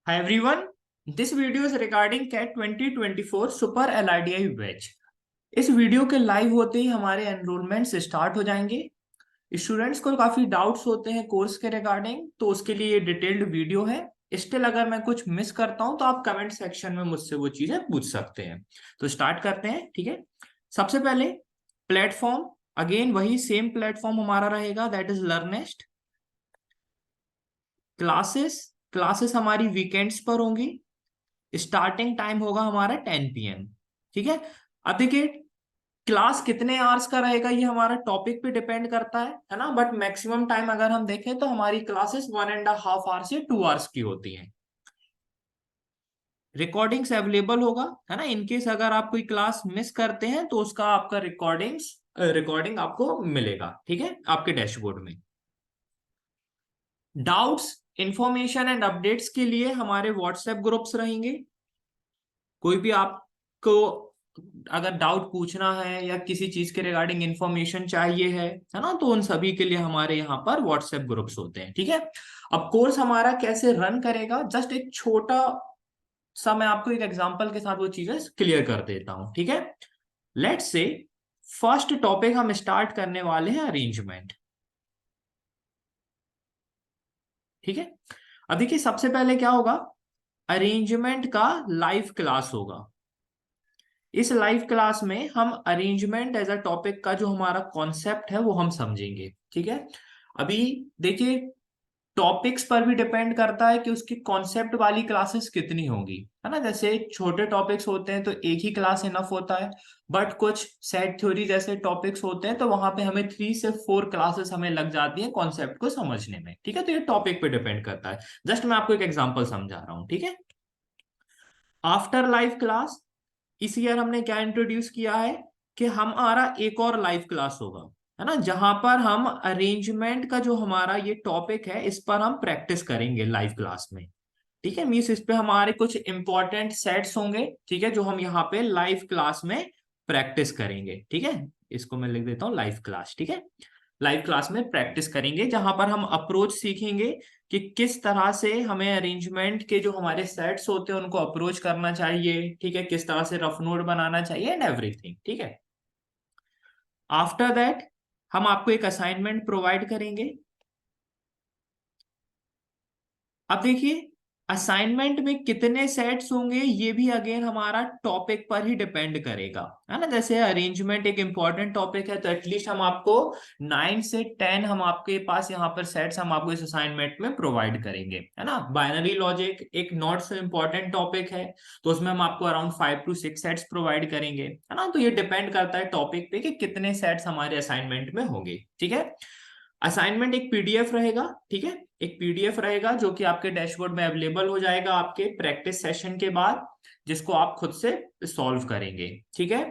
Hi everyone, this video is regarding CAT 2024 Super LRDI batch. इस video के live होते ही हमारे एनरोलमेंट्स स्टार्ट हो जाएंगे। स्टूडेंट्स को काफी डाउट्स होते हैं कोर्स के रिगार्डिंग, तो उसके लिए ये डिटेल्ड वीडियो है। स्टिल अगर मैं कुछ मिस करता हूं तो आप कमेंट सेक्शन में मुझसे वो चीजें पूछ सकते हैं। तो स्टार्ट करते हैं, ठीक है। सबसे पहले प्लेटफॉर्म, अगेन वही सेम प्लेटफॉर्म हमारा रहेगा, दैट इज लर्नेस्ट। क्लासेस क्लासेस हमारी वीकेंड्स पर होंगी। स्टार्टिंग टाइम होगा हमारा 10 PM, ठीक है। अब देखिए क्लास कितने आवर्स का रहेगा ये हमारा टॉपिक पे डिपेंड करता है ना, बट मैक्सिमम टाइम अगर हम देखें तो हमारी क्लासेस 1.5 आवर्स या 2 आवर्स की होती हैं। रिकॉर्डिंग्स अवेलेबल होगा, है ना। इनकेस अगर आप कोई क्लास मिस करते हैं तो उसका आपका रिकॉर्डिंग आपको मिलेगा, ठीक है, आपके डैशबोर्ड में। डाउट्स, इंफॉर्मेशन एंड अपडेट्स के लिए हमारे व्हाट्सएप ग्रुप्स रहेंगे। कोई भी आपको अगर डाउट पूछना है या किसी चीज के रिगार्डिंग इंफॉर्मेशन चाहिए है ना, तो उन सभी के लिए हमारे यहाँ पर व्हाट्सएप ग्रुप्स होते हैं, ठीक है। अब कोर्स हमारा कैसे रन करेगा, जस्ट एक छोटा सा मैं आपको एक एग्जांपल के साथ वो चीजें क्लियर कर देता हूं, ठीक है। लेट्स से फर्स्ट टॉपिक हम स्टार्ट करने वाले हैं अरेंजमेंट, ठीक है। अब देखिए सबसे पहले क्या होगा, अरेंजमेंट का लाइव क्लास होगा। इस लाइव क्लास में हम अरेंजमेंट एज अ टॉपिक का जो हमारा कॉन्सेप्ट है वो हम समझेंगे, ठीक है। अभी देखिए टॉपिक्स पर भी डिपेंड करता है कि उसकी कॉन्सेप्ट वाली क्लासेस कितनी होंगी, है ना। जैसे छोटे टॉपिक्स होते हैं तो एक ही क्लास इनफ होता है, बट कुछ सेट थ्योरी जैसे टॉपिक्स होते हैं तो वहां पे हमें 3 से 4 क्लासेस हमें लग जाती हैं कॉन्सेप्ट को समझने में, ठीक है। तो ये टॉपिक पे डिपेंड करता है। जस्ट मैं आपको एक एग्जांपल समझा रहा हूँ, ठीक है। आफ्टर लाइव क्लास इस ईयर हमने क्या इंट्रोड्यूस किया है कि हमारा एक और लाइव क्लास होगा, है ना, जहां पर हम अरेंजमेंट का जो हमारा ये टॉपिक है इस पर हम प्रैक्टिस करेंगे लाइव क्लास में, ठीक है। मीन्स इस पे हमारे कुछ इंपॉर्टेंट सेट्स होंगे, ठीक है, जो हम यहाँ पे लाइव क्लास में प्रैक्टिस करेंगे, ठीक है। इसको मैं लिख देता हूँ लाइव क्लास, ठीक है। लाइव क्लास में प्रैक्टिस करेंगे जहां पर हम अप्रोच सीखेंगे कि किस तरह से हमें अरेंजमेंट के जो हमारे सेट्स होते हैं उनको अप्रोच करना चाहिए, ठीक है, किस तरह से रफ नोट बनाना चाहिए एंड एवरीथिंग, ठीक है। आफ्टर दैट हम आपको एक असाइनमेंट प्रोवाइड करेंगे। अब देखिए असाइनमेंट में कितने सेट्स होंगे ये भी अगेन हमारा टॉपिक पर ही डिपेंड करेगा, है ना। जैसे अरेंजमेंट एक इंपॉर्टेंट टॉपिक है तो एटलीस्ट हम आपको 9 से 10 हम आपके पास यहाँ पर सेट्स हम आपको इस असाइनमेंट में प्रोवाइड करेंगे, है ना। बाइनरी लॉजिक एक नॉट सो इम्पोर्टेंट टॉपिक है तो उसमें हम आपको अराउंड 5 to 6 सेट्स प्रोवाइड करेंगे, है ना। तो ये डिपेंड करता है टॉपिक पे कि कितने सेट्स हमारे असाइनमेंट में होंगे, ठीक है। असाइनमेंट एक पीडीएफ रहेगा, ठीक है। एक पीडीएफ रहेगा जो कि आपके डैशबोर्ड में अवेलेबल हो जाएगा आपके प्रैक्टिस सेशन के बाद, जिसको आप खुद से सॉल्व करेंगे, ठीक है।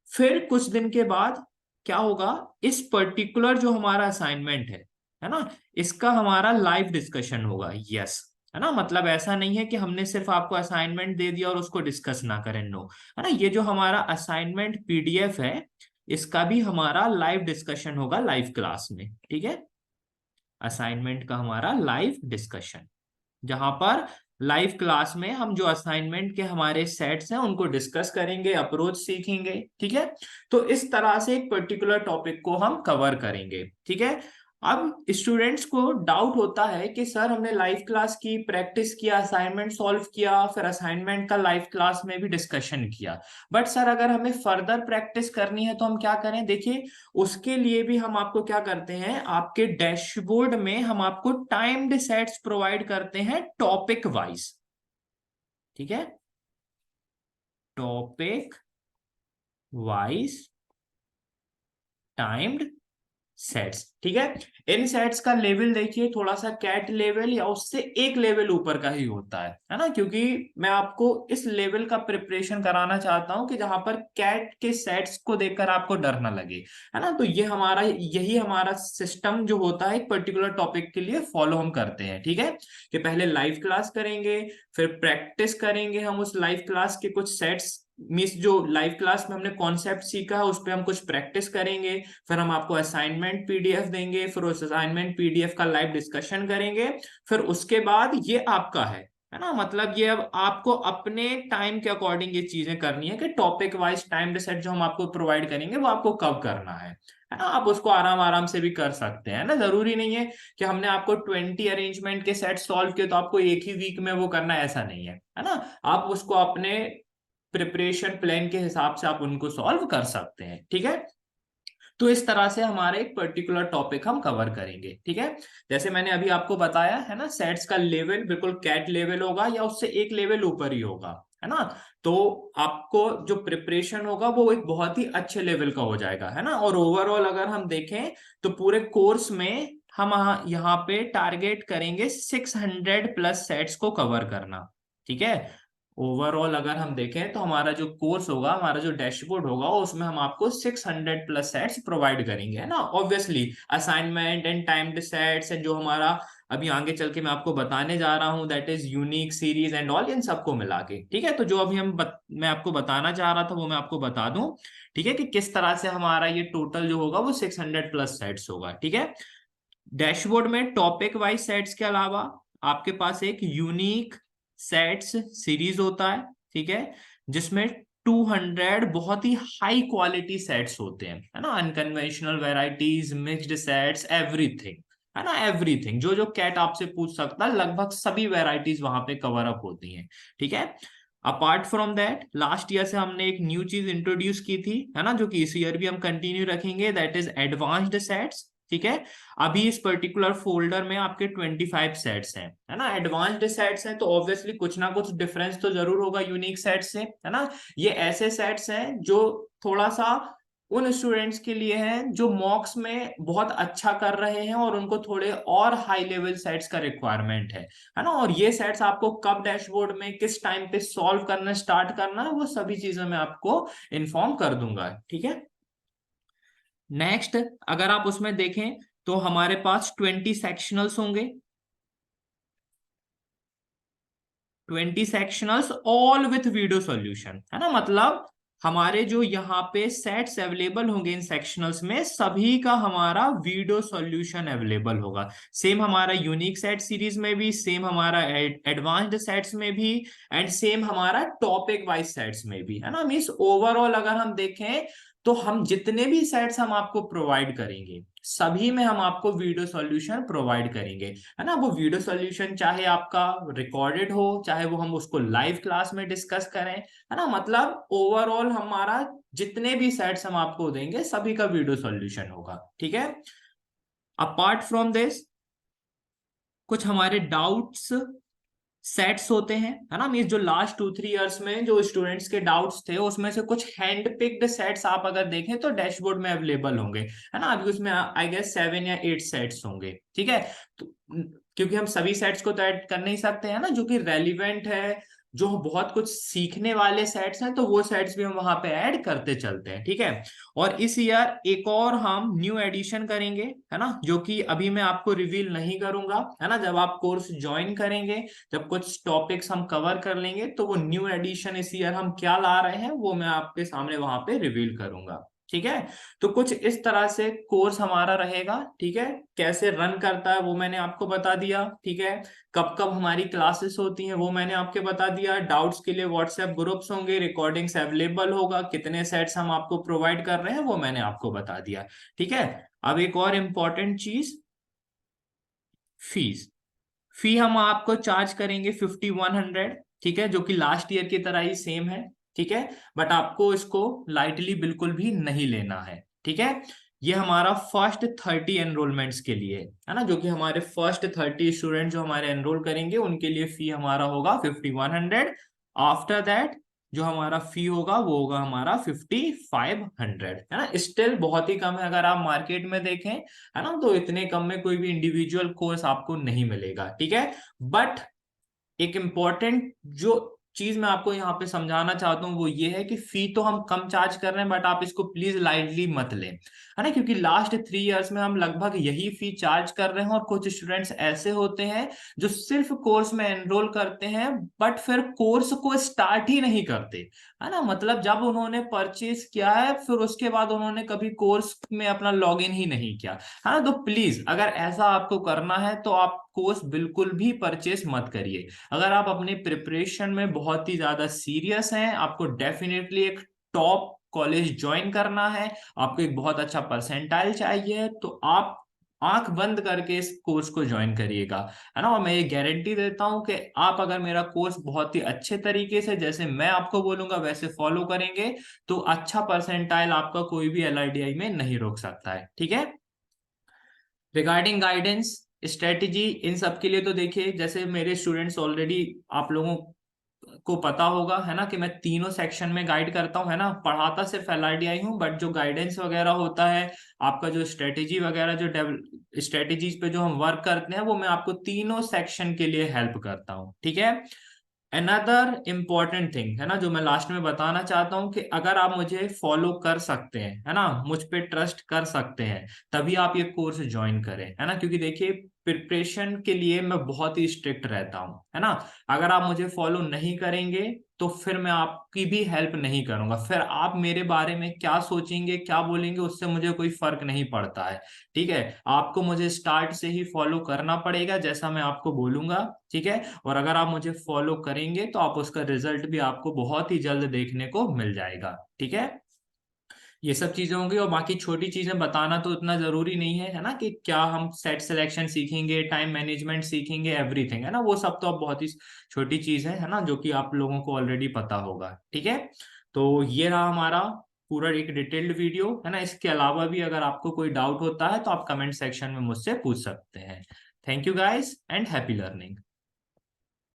फिर कुछ दिन के बाद क्या होगा, इस पर्टिकुलर जो हमारा असाइनमेंट है ना, इसका हमारा लाइव डिस्कशन होगा, यस, है ना। मतलब ऐसा नहीं है कि हमने सिर्फ आपको असाइनमेंट दे दिया और उसको डिस्कस ना करें, नो, है ना। ये जो हमारा असाइनमेंट पीडीएफ है इसका भी हमारा लाइव डिस्कशन होगा लाइव क्लास में, ठीक है। असाइनमेंट का हमारा लाइव डिस्कशन, जहां पर लाइव क्लास में हम जो असाइनमेंट के हमारे सेट्स हैं उनको डिस्कस करेंगे, अप्रोच सीखेंगे, ठीक है। तो इस तरह से एक पर्टिकुलर टॉपिक को हम कवर करेंगे, ठीक है। अब स्टूडेंट्स को डाउट होता है कि सर हमने लाइव क्लास की, प्रैक्टिस किया, असाइनमेंट सॉल्व किया, फिर असाइनमेंट का लाइव क्लास में भी डिस्कशन किया, बट सर अगर हमें फर्दर प्रैक्टिस करनी है तो हम क्या करें। देखिए उसके लिए भी हम आपको क्या करते हैं, आपके डैशबोर्ड में हम आपको टाइम्ड सेट्स प्रोवाइड करते हैं टॉपिक वाइज, ठीक है। टॉपिक वाइज टाइम्ड सेट्स, ठीक है। इन सेट्स का लेवल देखिए थोड़ा सा कैट लेवल या उससे एक लेवल ऊपर का ही होता है ना, क्योंकि मैं आपको इस लेवल का प्रिपरेशन कराना चाहता हूं कि जहां पर कैट के सेट्स को देखकर आपको डर ना लगे, है ना। तो ये हमारा यही हमारा सिस्टम जो होता है एक पर्टिकुलर टॉपिक के लिए फॉलो हम करते हैं, ठीक है। कि पहले लाइव क्लास करेंगे, फिर प्रैक्टिस करेंगे हम उस लाइव क्लास के कुछ सेट्स, मीन्स जो लाइव क्लास में हमने कॉन्सेप्ट सीखा है उस पर हम कुछ प्रैक्टिस करेंगे, फिर हम आपको असाइनमेंट पीडीएफ देंगे, फिर उस असाइनमेंट पीडीएफ का लाइव डिस्कशन करेंगे, फिर उसके बाद ये आपका है है ना। मतलब ये अब आपको अपने टाइम के अकॉर्डिंग ये चीजें करनी है कि टॉपिक वाइज टाइम डिसाइड जो हम आपको प्रोवाइड करेंगे वो आपको कब करना है ना। आप उसको आराम आराम से भी कर सकते हैं ना, जरूरी नहीं है कि हमने आपको 20 अरेंजमेंट के सेट सॉल्व किए तो आपको एक ही वीक में वो करना है, ऐसा नहीं है ना। आप उसको अपने प्रिपरेशन प्लान के हिसाब से आप उनको सॉल्व कर सकते हैं, ठीक है। तो इस तरह से हमारे एक पर्टिकुलर टॉपिक हम कवर करेंगे, ठीक है। जैसे मैंने अभी आपको बताया है ना, सेट्स का लेवल बिल्कुल कैट लेवल होगा या उससे एक लेवल ऊपर ही होगा, है ना। तो आपको जो प्रिपरेशन होगा वो एक बहुत ही अच्छे लेवल का हो जाएगा, है ना। और ओवरऑल अगर हम देखें तो पूरे कोर्स में हम यहाँ पे टारगेट करेंगे 600 प्लस सेट्स को कवर करना, ठीक है। ओवरऑल अगर हम देखें तो हमारा जो कोर्स होगा, हमारा जो डैशबोर्ड होगा, उसमें हम आपको 600 प्लस सेट्स प्रोवाइड करेंगे, है ना। Obviously assignment and timed sets है जो हमारा अभी आगे चल के मैं आपको बताने जा रहा हूँ, that is unique series and all, इन सबको मिला के, ठीक है। तो जो अभी मैं आपको बताना चाह रहा था वो मैं आपको बता दूं, ठीक है, कि किस तरह से हमारा ये टोटल जो होगा वो 600 प्लस सेट्स होगा, ठीक है। डैशबोर्ड में टॉपिक वाइज सेट्स के अलावा आपके पास एक यूनिक सेट्स सीरीज होता है, ठीक है, जिसमें 200 बहुत ही हाई क्वालिटी सेट्स होते हैं, है ना। Unconventional varieties, mixed sets, everything, है ना। एवरीथिंग जो जो कैट आपसे पूछ सकता है, लगभग सभी वैरायटीज वहां पे कवर अप होती हैं, ठीक है। Apart from that last year से हमने एक न्यू चीज इंट्रोड्यूस की थी, है ना, जो कि इस ईयर भी हम कंटिन्यू रखेंगे, दैट इज एडवांस्ड सेट्स, ठीक है। अभी इस पर्टिकुलर फोल्डर में आपके 25 सेट्स हैं, है ना। एडवांस्ड सेट्स हैं तो ऑब्वियसली कुछ ना कुछ डिफरेंस तो जरूर होगा यूनिक सेट से, है ना। ये ऐसे सेट्स हैं जो थोड़ा सा उन स्टूडेंट्स के लिए हैं जो मॉक्स में बहुत अच्छा कर रहे हैं और उनको थोड़े और हाई लेवल सेट्स का रिक्वायरमेंट है ना। और ये सेट्स आपको कब डैशबोर्ड में किस टाइम पे सॉल्व करना स्टार्ट करना है वो सभी चीजें मैं आपको इन्फॉर्म कर दूंगा, ठीक है। नेक्स्ट अगर आप उसमें देखें तो हमारे पास 20 सेक्शनल्स होंगे, 20 सेक्शनल्स ऑल विथ वीडियो सॉल्यूशन, है ना। मतलब हमारे जो यहाँ पे सेट्स अवेलेबल होंगे इन सेक्शनल्स में सभी का हमारा वीडियो सॉल्यूशन अवेलेबल होगा। सेम हमारा यूनिक सेट सीरीज में भी, सेम हमारा एडवांस्ड सेट्स में भी, एंड सेम हमारा टॉपिक वाइज सेट्स में भी, है ना। मीन्स ओवरऑल अगर हम देखें तो हम जितने भी सेट्स हम आपको प्रोवाइड करेंगे सभी में हम आपको वीडियो सॉल्यूशन प्रोवाइड करेंगे, है ना। वो वीडियो सॉल्यूशन चाहे आपका रिकॉर्डेड हो, चाहे वो हम उसको लाइव क्लास में डिस्कस करें, है ना। मतलब ओवरऑल हमारा जितने भी सेट्स हम आपको देंगे सभी का वीडियो सॉल्यूशन होगा, ठीक है। अपार्ट फ्रॉम दिस कुछ हमारे डाउट्स सेट्स होते हैं, है ना। मीन जो लास्ट 2-3 इयर्स में जो स्टूडेंट्स के डाउट्स थे उसमें से कुछ हैंड पिक्ड सेट्स आप अगर देखें तो डैशबोर्ड में अवेलेबल होंगे, है ना। अभी उसमें आई गेस 7 या 8 सेट्स होंगे, ठीक है। तो क्योंकि हम सभी सेट्स को तो ऐड कर नहीं सकते हैं ना, जो कि रेलिवेंट है, जो बहुत कुछ सीखने वाले सेट्स हैं, तो वो सेट्स भी हम वहां पे ऐड करते चलते हैं, ठीक है। और इस ईयर एक और हम न्यू एडिशन करेंगे, है ना, जो कि अभी मैं आपको रिवील नहीं करूंगा, है ना। जब आप कोर्स ज्वाइन करेंगे, जब कुछ टॉपिक्स हम कवर कर लेंगे तो वो न्यू एडिशन इस ईयर हम क्या ला रहे हैं वो मैं आपके सामने वहां पे रिवील करूंगा, ठीक है। तो कुछ इस तरह से कोर्स हमारा रहेगा, ठीक है। कैसे रन करता है वो मैंने आपको बता दिया, ठीक है। कब कब हमारी क्लासेस होती हैं वो मैंने आपके बता दिया। डाउट्स के लिए व्हाट्सएप ग्रुप्स होंगे, रिकॉर्डिंग्स अवेलेबल होगा, कितने सेट्स हम आपको प्रोवाइड कर रहे हैं वो मैंने आपको बता दिया, ठीक है। अब एक और इम्पॉर्टेंट चीज, फीस। फी हम आपको चार्ज करेंगे 5100, ठीक है, जो कि लास्ट ईयर की तरह ही सेम है, ठीक है। बट आपको इसको लाइटली बिल्कुल भी नहीं लेना है, ठीक है। ये हमारा फर्स्ट 30 एनरोलमेंट्स के लिए है ना, जो कि हमारे फर्स्ट 30 स्टूडेंट जो हमारे एनरोल करेंगे उनके लिए फी हमारा होगा 5100। आफ्टर दैट जो हमारा फी होगा वो होगा हमारा 5500, है ना। स्टिल बहुत ही कम है, अगर आप मार्केट में देखें, है ना, तो इतने कम में कोई भी इंडिविजुअल कोर्स आपको नहीं मिलेगा, ठीक है। बट एक इंपॉर्टेंट जो चीज मैं आपको यहाँ पे समझाना चाहता हूँ वो ये है कि फी तो हम कम चार्ज कर रहे हैं बट आप इसको प्लीज लाइटली मत लें, है ना। क्योंकि लास्ट 3 इयर्स में हम लगभग यही फी चार्ज कर रहे हैं और कुछ स्टूडेंट्स ऐसे होते हैं जो सिर्फ कोर्स में एनरोल करते हैं बट फिर कोर्स को स्टार्ट ही नहीं करते, है ना। मतलब जब उन्होंने परचेज किया है फिर उसके बाद उन्होंने कभी कोर्स में अपना लॉग इन ही नहीं किया, है ना। तो प्लीज अगर ऐसा आपको करना है तो आप कोर्स बिल्कुल भी परचेस मत करिए। अगर आप अपने प्रिपरेशन में बहुत ही ज्यादा सीरियस हैं, आपको डेफिनेटली एक टॉप कॉलेज ज्वाइन करना है, आपको एक बहुत अच्छा परसेंटाइल चाहिए, तो आप आंख बंद करके इस कोर्स को ज्वाइन करिएगा, है ना। और मैं ये गारंटी देता हूं कि आप अगर मेरा कोर्स बहुत ही अच्छे तरीके से, जैसे मैं आपको बोलूंगा वैसे फॉलो करेंगे, तो अच्छा परसेंटाइल आपका कोई भी एलआईडीआई में नहीं रोक सकता है, ठीक है। रिगार्डिंग गाइडेंस, स्ट्रेटेजी, इन सब के लिए तो देखिए, जैसे मेरे स्टूडेंट्स ऑलरेडी, आप लोगों को पता होगा, है ना, कि मैं तीनों सेक्शन में गाइड करता हूँ, है ना। पढ़ाता सिर्फ एलआरडीआई हूँ, बट जो गाइडेंस वगैरह होता है, आपका जो स्ट्रेटेजी वगैरह, जो स्ट्रेटेजीज पे जो हम वर्क करते हैं, वो मैं आपको तीनों सेक्शन के लिए हेल्प करता हूँ, ठीक है। अनदर इम्पॉर्टेंट थिंग, है ना, जो मैं लास्ट में बताना चाहता हूँ, कि अगर आप मुझे फॉलो कर सकते हैं, है ना, मुझ पे ट्रस्ट कर सकते हैं, तभी आप ये कोर्स ज्वाइन करें, है ना। क्योंकि देखिए, प्रिपरेशन के लिए मैं बहुत ही स्ट्रिक्ट रहता हूँ, है ना। अगर आप मुझे फॉलो नहीं करेंगे, तो फिर मैं आपकी भी हेल्प नहीं करूंगा, फिर आप मेरे बारे में क्या सोचेंगे, क्या बोलेंगे, उससे मुझे कोई फर्क नहीं पड़ता है, ठीक है। आपको मुझे स्टार्ट से ही फॉलो करना पड़ेगा, जैसा मैं आपको बोलूंगा, ठीक है। और अगर आप मुझे फॉलो करेंगे, तो आप उसका रिजल्ट भी आपको बहुत ही जल्द देखने को मिल जाएगा, ठीक है। ये सब चीजें होंगी, और बाकी छोटी चीजें बताना तो इतना जरूरी नहीं है, है ना, कि क्या हम सेट सिलेक्शन सीखेंगे, टाइम मैनेजमेंट सीखेंगे, एवरीथिंग, है ना, वो सब तो अब बहुत ही छोटी चीज है ना, जो कि आप लोगों को ऑलरेडी पता होगा, ठीक है। तो ये रहा हमारा पूरा एक डिटेल्ड वीडियो, है ना। इसके अलावा भी अगर आपको कोई डाउट होता है, तो आप कमेंट सेक्शन में मुझसे पूछ सकते हैं। Thank you guys and happy learning.